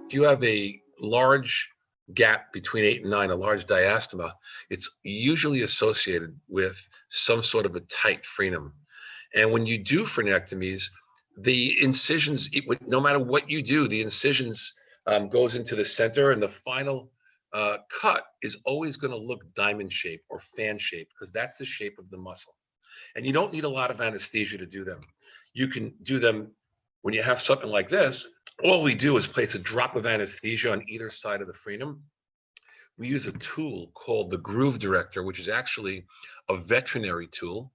If you have a large gap between 8 and 9, a large diastema, it's usually associated with some sort of a tight frenum. And when you do frenectomies, the incisions, no matter what you do, the incisions goes into the center, and the final cut is always going to look diamond shaped or fan shaped because that's the shape of the muscle. And you don't need a lot of anesthesia to do them. You can do them when you have something like this. All we do is place a drop of anesthesia on either side of the frenum. We use a tool called the groove director, which is actually a veterinary tool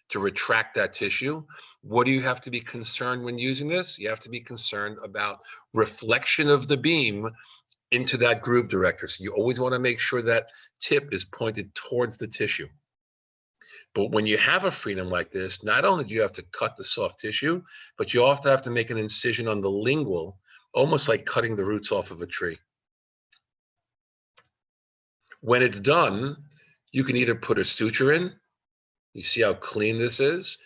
to retract that tissue. What do you have to be concerned when using this? You have to be concerned about reflection of the beam into that groove director. So you always want to make sure that tip is pointed towards the tissue. But when you have a frenum like this, not only do you have to cut the soft tissue, but you also have to make an incision on the lingual, almost like cutting the roots off of a tree. When it's done, you can either put a suture in, you see how clean this is,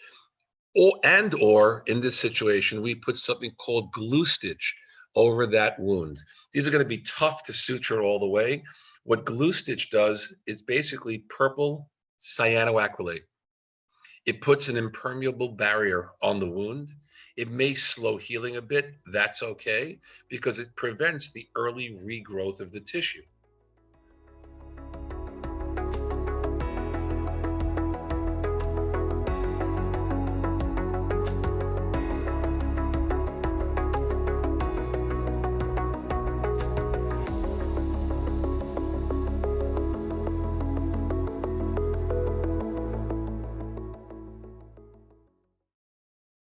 or in this situation, we put something called glue stitch over that wound. These are going to be tough to suture all the way. What glue stitch does is basically purple cyanoacrylate. It puts an impermeable barrier on the wound. It may slow healing a bit. That's okay, because it prevents the early regrowth of the tissue.